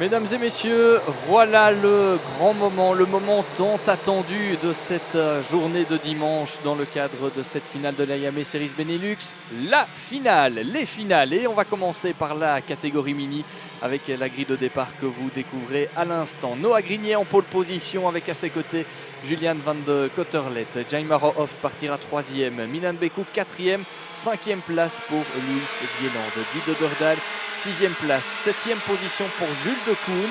Mesdames et messieurs, voilà le grand moment, le moment tant attendu de cette journée de dimanche dans le cadre de cette finale de l'AYAME Series Benelux. La finale, les finales. Et on va commencer par la catégorie mini avec la grille de départ que vous découvrez à l'instant. Noah Grignet en pole position avec à ses côtés Julian van de Kotterlet. Jaimaro Hoft partira 3e, Milan Bekou 4e, 5e place pour Louis Bieland. Guy de Dordal 6e place, 7e position pour Jules de Koen,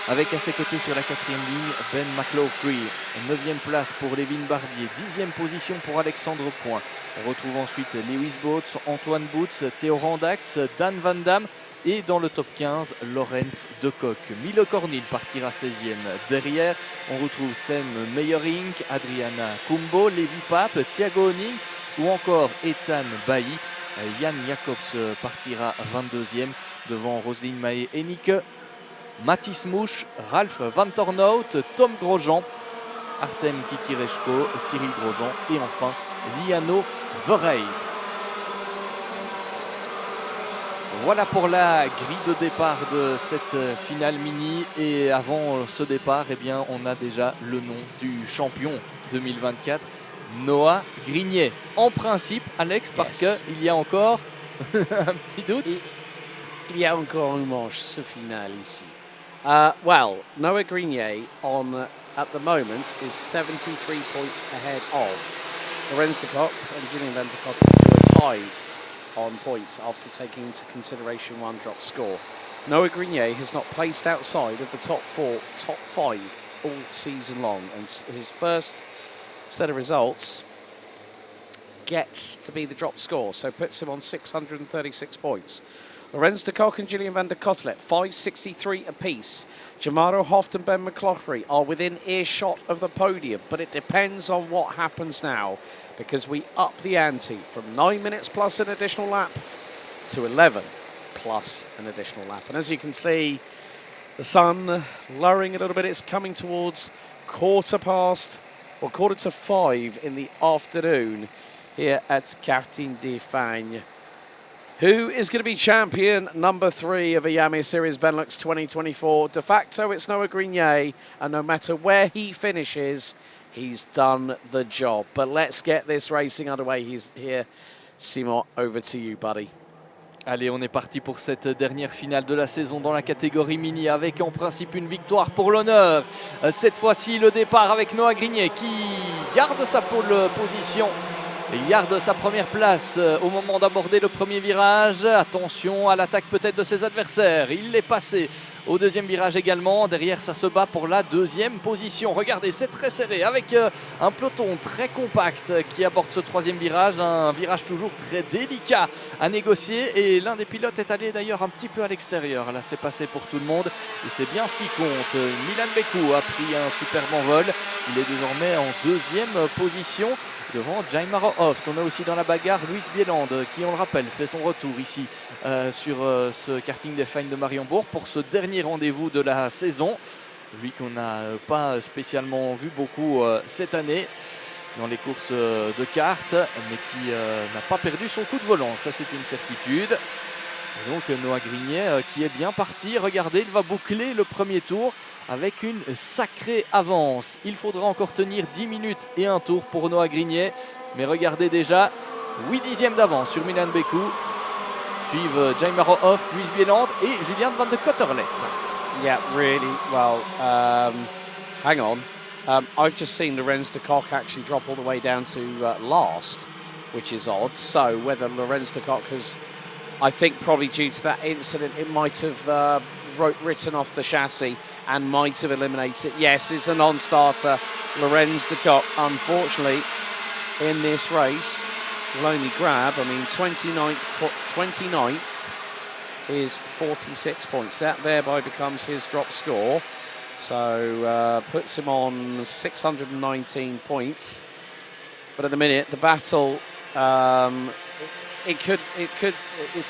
avec à ses côtés sur la 4e ligne Ben McLaughlin. 9e place pour Lévin Barbier, 10e position pour Alexandre Coin. On retrouve ensuite Lewis Boots, Antoine Boots, Théo Randax, Dan Van Damme et dans le top 15, Lorenz de Kock. Milo Cornil partira 16e. Derrière, on retrouve Sam Meyerink, Adriana Kumbo, Levi Pape, Thiago Honning ou encore Ethan Bailly. Jan Jacobs partira 22e devant Roselyne Mahé-Hennicke, Mathis Mouche, Ralph Van Tornout, Tom Grosjean, Artem Kikireshko, Cyril Grosjean et enfin Liano Verheij. Voilà pour la grille de départ de cette finale mini. Et avant ce départ, eh bien, on a déjà le nom du champion 2024. Noah Grignet. En principe, Alex, parce qu'il y a encore un petit doute. Il y a encore une manche, ce final ici. Well, Noah Grignet at the moment is 73 points ahead of Lorenz de Kock and Julian van der Kock, who are tied on points after taking into consideration one drop score. Noah Grignet has not placed outside of the top 5 all season long, and his first set of results gets to be the drop score, so puts him on 636 points. Lorenz de Kock and Julian van der Kottelet, 563 apiece. Jamaro Hoft and Ben McLaughlin are within earshot of the podium, but it depends on what happens now, because we up the ante from 9 minutes plus an additional lap to 11 plus an additional lap. And as you can see, the sun lowering a little bit. It's coming towards quarter to 5 in the afternoon here at Karting de Fagnes. Who is going to be champion number 3 of AYAME Series Benelux 2024? De facto, it's Noah Grignet, and no matter where he finishes, he's done the job. But let's get this racing underway. He's here. Simon, over to you, buddy. Allez, on est parti pour cette dernière finale de la saison dans la catégorie mini avec en principe une victoire pour l'honneur. Cette fois-ci, le départ avec Noah Grignet qui garde sa pole position. Il garde sa première place au moment d'aborder le premier virage. Attention à l'attaque peut-être de ses adversaires. Il l'est passé au deuxième virage également. Derrière, ça se bat pour la deuxième position. Regardez, c'est très serré avec un peloton très compact qui aborde ce troisième virage. Un virage toujours très délicat à négocier. Et l'un des pilotes est allé d'ailleurs un petit peu à l'extérieur. Là, c'est passé pour tout le monde. Et c'est bien ce qui compte. Milan Bekou a pris un superbe envol. Il est désormais en deuxième position devant Jaimaro Hoft. On a aussi dans la bagarre Louis Bieland qui, on le rappelle, fait son retour ici sur ce karting des Fagnes de Mariembourg pour ce dernier rendez-vous de la saison. Lui qu'on n'a pas spécialement vu beaucoup cette année dans les courses de kart, mais qui n'a pas perdu son coup de volant, ça c'est une certitude. Et donc Noah Grignet qui est bien parti. Regardez, il va boucler le premier tour avec une sacrée avance. Il faudra encore tenir 10 minutes et un tour pour Noah Grignet. Mais regardez déjà, 8 dixièmes d'avance sur Milan Bekou. Suivent Jaimaro Hoft, Louis Bieland et Julian van de Kotterlet. Yeah, really well. Hang on. I've just seen Lorenz de Kock actually drop all the way down to last, which is odd. So whether Lorenz de Kock has, I think probably due to that incident, it might have written off the chassis and might have eliminated. Yes, it's a non-starter. Lorenz de Kock, unfortunately, in this race, will only grab, 29th is 46 points. That thereby becomes his drop score. So puts him on 619 points. But at the minute, the battle, it's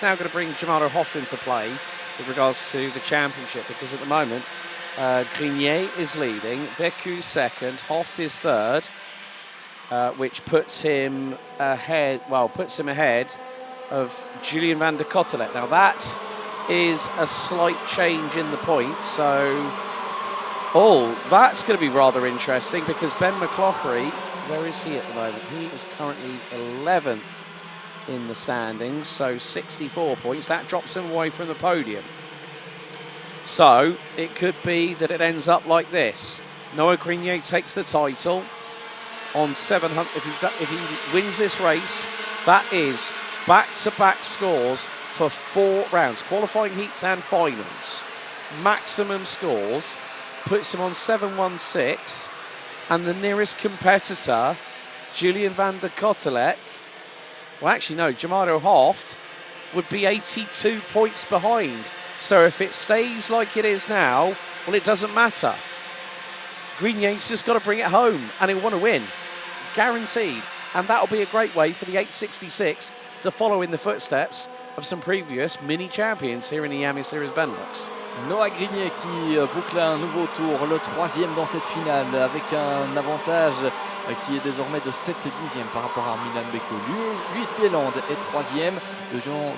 now going to bring Jamaro Hoft into play with regards to the championship, because at the moment, Grignet is leading, Bekou second, Hoft is third, which puts him ahead. Well, puts him ahead of Julian van der Kottelet. Now that is a slight change in the points. So, that's going to be rather interesting because Ben McCloughery, where is he at the moment? He is currently 11th in the standings, so 64 points. That drops him away from the podium. So it could be that it ends up like this. Noah Grenier takes the title on 700. If he wins this race, that is back-to-back scores for 4 rounds, qualifying heats and finals. Maximum scores puts him on 716, and the nearest competitor, Julian van der Cotelet, well, actually no, Jamado Hoft would be 82 points behind. So if it stays like it is now, well, it doesn't matter. Grenier's just got to bring it home, and he'll want to win, guaranteed. And that'll be a great way for the 866 to follow in the footsteps of some previous mini champions here in the Yami Series Benelux. Noah Grenier qui boucle un nouveau tour, le 3e dans cette finale, avec un avantage qui est désormais de 7 dixièmes par rapport à Milan Beko. Luis Bieland est 3e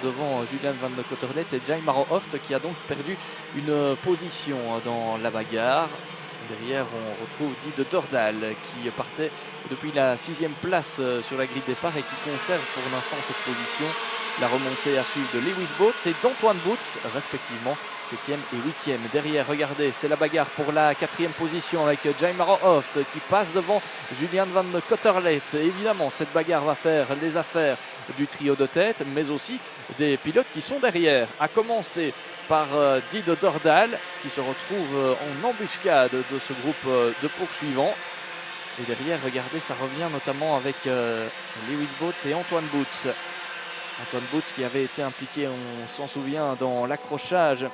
devant Julian van der Coterlet et Jaimaro Hoft qui a donc perdu une position dans la bagarre. Derrière, on retrouve Di de Dordal qui partait depuis la 6e place sur la grille de départ et qui conserve pour l'instant cette position. La remontée à suivre de Lewis Boots et d'Antoine Boots, respectivement 7e et 8e. Derrière, regardez, c'est la bagarre pour la 4e position avec Jaimaro Hoft qui passe devant Julian van der Coterlet. Évidemment, cette bagarre va faire les affaires du trio de tête, mais aussi des pilotes qui sont derrière. À commencer par Di de Dordal qui se retrouve en embuscade de ce groupe de poursuivants. Et derrière, regardez, ça revient notamment avec Lewis Boots et Antoine Boots. Antoine Boots qui avait été impliqué, on s'en souvient, dans l'accrochage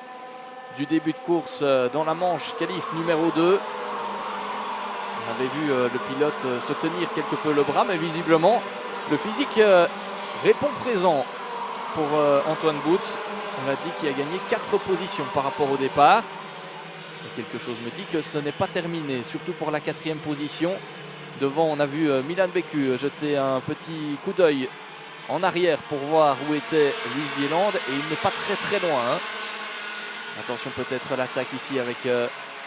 du début de course dans la manche qualif numéro 2. On avait vu le pilote se tenir quelque peu le bras, mais visiblement le physique répond présent pour Antoine Boots. On a dit qu'il a gagné 4 positions par rapport au départ. Et quelque chose me dit que ce n'est pas terminé, surtout pour la 4e position. Devant, on a vu Milan Beku jeter un petit coup d'œil en arrière pour voir où était Luis Bieland et il n'est pas très loin. Hein. Attention peut-être à l'attaque ici avec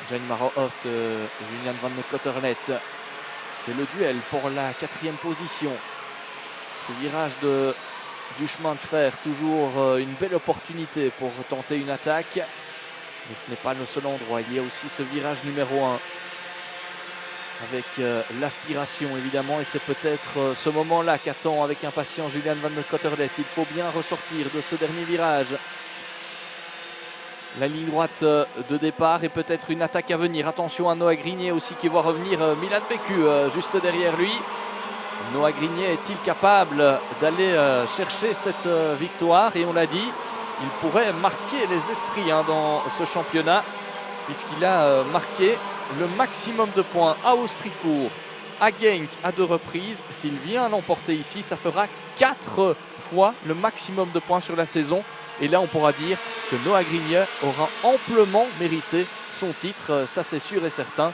Jaimaro Hoft, Julian van der Coterlet. C'est le duel pour la 4e position. Ce virage du chemin de fer, toujours une belle opportunité pour tenter une attaque. Mais ce n'est pas le seul endroit, il y a aussi ce virage numéro 1. Avec l'aspiration évidemment, et c'est peut-être ce moment-là qu'attend avec impatience Julian van der Coterlet. Il faut bien ressortir de ce dernier virage. La ligne droite de départ et peut-être une attaque à venir. Attention à Noah Grenier aussi qui voit revenir Milan Beku juste derrière lui. Noah Grenier est-il capable d'aller chercher cette victoire? Et on l'a dit, il pourrait marquer les esprits dans ce championnat puisqu'il a marqué le maximum de points à Austricourt, à Genk à 2 reprises. S'il vient l'emporter ici, ça fera 4 fois le maximum de points sur la saison. Et là, on pourra dire que Noah Grenier aura amplement mérité son titre. Ça, c'est sûr et certain.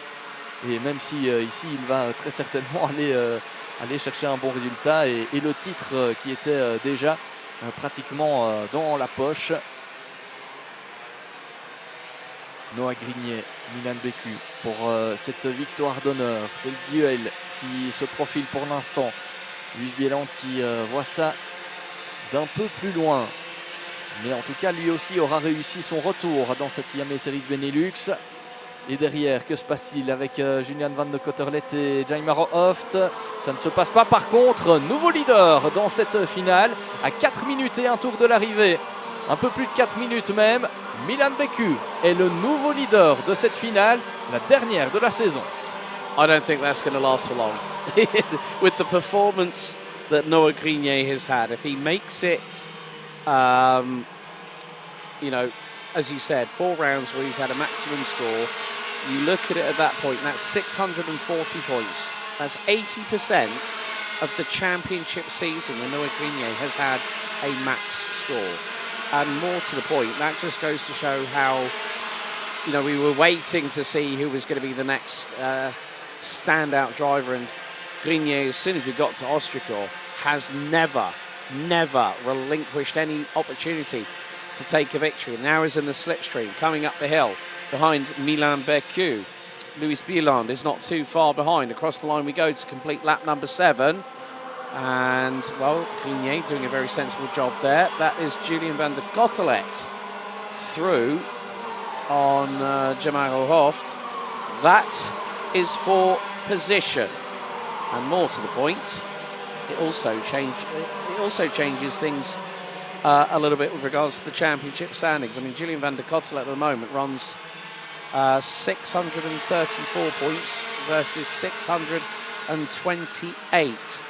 Et même si ici, il va très certainement aller chercher un bon résultat. Et le titre qui était déjà pratiquement dans la poche. Noah Grenier, Milan Beku pour cette victoire d'honneur. C'est le duel qui se profile pour l'instant. Luis Bieland qui voit ça d'un peu plus loin. Mais en tout cas, lui aussi aura réussi son retour dans cette Yami Series Benelux. Et derrière, que se passe-t-il avec Julian van der Coterlet et Jaimaro Hoft? Ça ne se passe pas. Par contre, nouveau leader dans cette finale. À 4 minutes et un tour de l'arrivée. Un peu plus de 4 minutes même. Milan Beku est le nouveau leader de cette finale, la dernière de la saison. I don't think that's going to last for long. With the performance that Noah Grenier has had, if he makes it, you know, as you said, 4 rounds where he's had a maximum score, you look at it at that point, that's 640 points. That's 80% of the championship season when Noah Grenier has had a max score. And more to the point, that just goes to show how, you know, we were waiting to see who was going to be the next standout driver. And Grenier, as soon as we got to Austricourt, has never relinquished any opportunity to take a victory. Now is in the slipstream, coming up the hill behind Milan Bercu. Luis Bieland is not too far behind. Across the line we go to complete lap number 7. And, well, Grenier doing a very sensible job there. That is Julian van der Cotelet through on Jamaro Hoft. That is for position. And more to the point, it also changes things a little bit with regards to the championship standings. I mean, Julian van der Cotelet at the moment runs 634 points versus 628.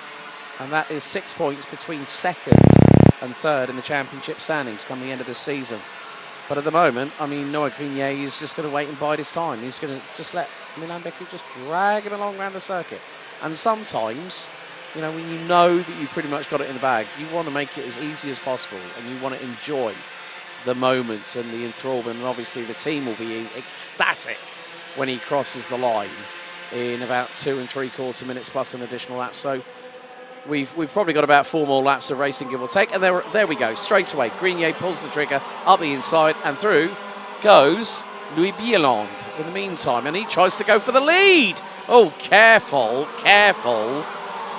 And that is 6 points between second and third in the championship standings come the end of the season. But at the moment, I mean, Noah Grenier is just going to wait and bide his time. He's going to just let Milan Bercu just drag him along around the circuit. And sometimes, you know, when you know that you've pretty much got it in the bag, you want to make it as easy as possible and you want to enjoy the moments and the enthrallment. And obviously the team will be ecstatic when he crosses the line in about 2 3/4 minutes plus an additional lap. So we've probably got about 4 more laps of racing, give or take. And there we go, straight away. Grenier pulls the trigger up the inside and through goes Louis Bieland in the meantime. And he tries to go for the lead. Oh, careful, careful.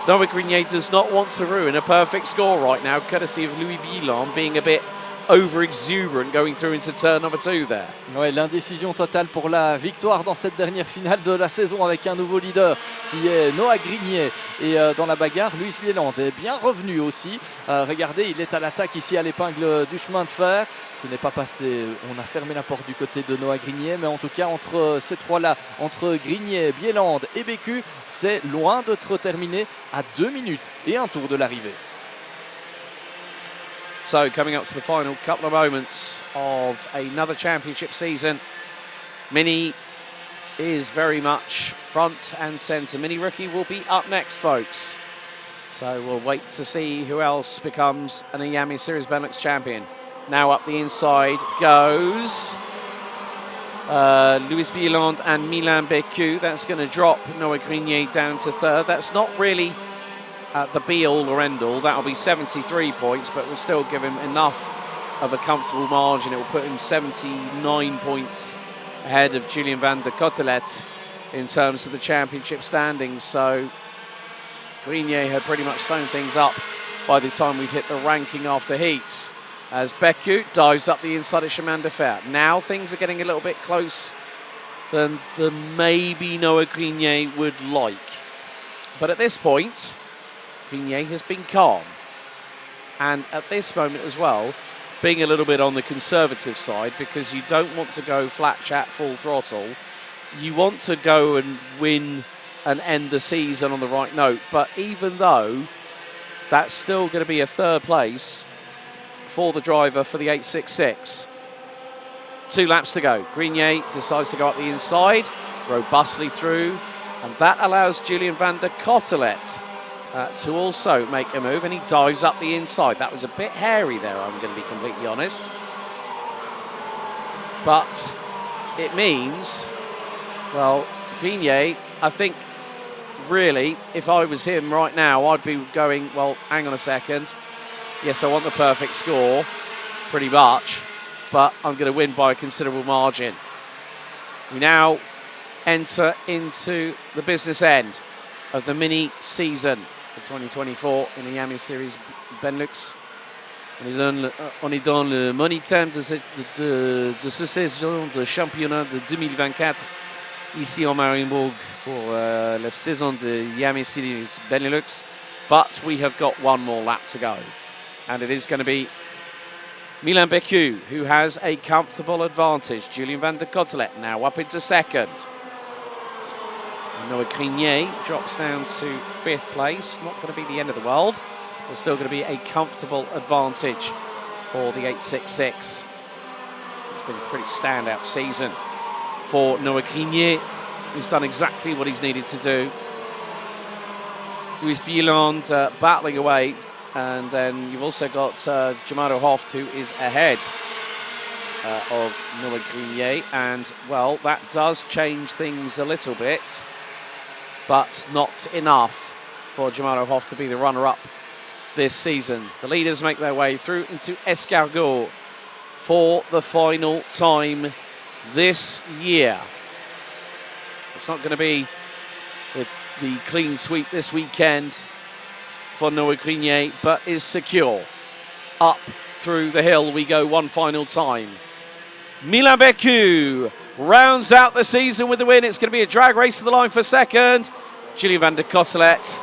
Noah Grenier does not want to ruin a perfect score right now, courtesy of Louis Bieland being a bit over-exuberant going through into turn number 2 there. Ouais, l'indécision totale pour la victoire dans cette dernière finale de la saison avec un nouveau leader qui est Noah Grenier. Et dans la bagarre, Luis Bieland est bien revenu aussi. Regardez, il est à l'attaque ici à l'épingle du chemin de fer. Ce n'est pas passé, on a fermé la porte du côté de Noah Grenier, mais en tout cas entre ces trois-là, entre Grenier, Bieland et Bercu, c'est loin d'être terminé à 2 minutes et un tour de l'arrivée. So coming up to the final couple of moments of another championship season, Mini is very much front and centre. Mini Rookie will be up next, folks. So we'll wait to see who else becomes an Yami Series Benelux champion. Now up the inside goes Luis Bieland and Milan Bercu. That's going to drop Noah Grenier down to third. That's not really the be-all or end-all. That'll be 73 points, but we'll still give him enough of a comfortable margin. It will put him 79 points ahead of Julian van der Cotelet in terms of the championship standings. So Grenier had pretty much sewn things up by the time we'd hit the ranking after heats. As Bercu dives up the inside of Chemin de Fer. Now things are getting a little bit close than maybe Noah Grenier would like. But at this point, Grenier has been calm. And at this moment as well, being a little bit on the conservative side, because you don't want to go flat chat full throttle. You want to go and win and end the season on the right note. But even though that's still going to be a third place for the driver for the 866. 2 laps to go. Grenier decides to go up the inside, robustly through, and that allows Julian van der Cotelet to also make a move, and he dives up the inside. That was a bit hairy there, I'm going to be completely honest. But it means, well, Grenier, I think, really, if I was him right now, I'd be going, well, hang on a second. Yes, I want the perfect score, pretty much, but I'm going to win by a considerable margin. We now enter into the business end of the mini season for 2024 in the Yami Series Benelux. On est dans le money time de ce saison de championnat de 2024 ici en Mariembourg pour la saison de Yami Series Benelux. But we have got one more lap to go. And it is going to be Milan Bercu, who has a comfortable advantage. Julian van der Cotelet now up into second. Noah Grenier drops down to 5th place. Not going to be the end of the world, but still going to be a comfortable advantage for the 866. It's been a pretty standout season for Noah Grenier, who's done exactly what he's needed to do. Luis Bieland battling away. And then you've also got Jamaro Hoft, who is ahead of Noah Grenier. And, well, that does change things a little bit, but not enough for Jamaro Hoft to be the runner-up this season. The leaders make their way through into Escargot for the final time this year. It's not going to be the clean sweep this weekend for Noah Grenier, but is secure. Up through the hill we go one final time. Mariembourg rounds out the season with the win. It's going to be a drag race to the line for second. Julien van der Kottelet,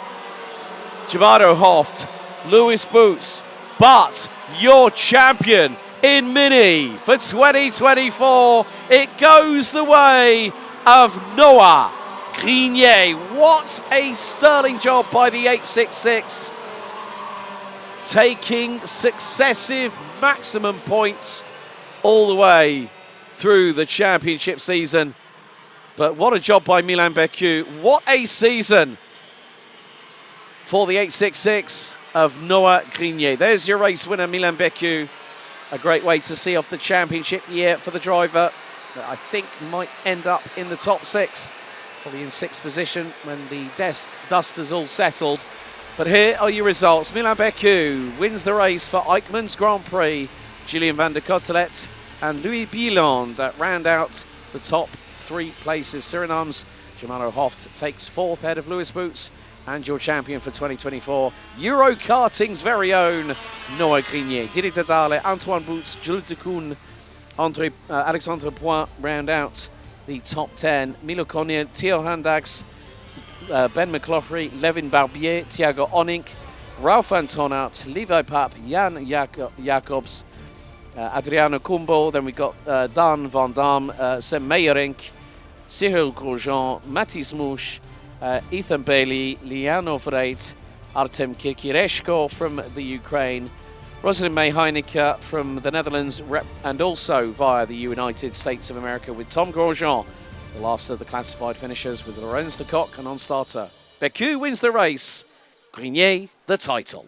Jamado Hoft, Lewis Boots, but your champion in Mini for 2024, it goes the way of Noah Grenier. What a sterling job by the 866, taking successive maximum points all the way through the championship season. But what a job by Mariembourg. What a season for the 866 of Noah Grenier. There's your race winner, Mariembourg. A great way to see off the championship year for the driver that I think might end up in the top 6. Probably in 6th position when the dust is all settled. But here are your results. Mariembourg wins the race for Eichmann's Grand Prix. Julien van der Kottelet and Louis Bieland round out the top 3 places. Suriname's Jamado Hoft takes 4th ahead of Lewis Boots. And your champion for 2024, Euro Karting's very own Noah Grenier. Didi Tadale, Antoine Boots, Jules de Koen, Alexandre Point round out the top 10. Milo Konya, Theo Handax, Ben McCloughery, Levin Barbier, Thiago Onink, Ralph Antonat, Levi Papp, Jan Jacobs, Adriano Kumbo. Then we got Dan Van Dam, Sam Meyerink, Cyril Grosjean, Mathis Mouche, Ethan Bailey, Liano Vreit, Artem Kirkireshko from the Ukraine, Rosalind May Heineke from the Netherlands, and also via the United States of America with Tom Grosjean, the last of the classified finishers, with Lorenz de Kock and on starter. Bécu wins the race, Grenier the title.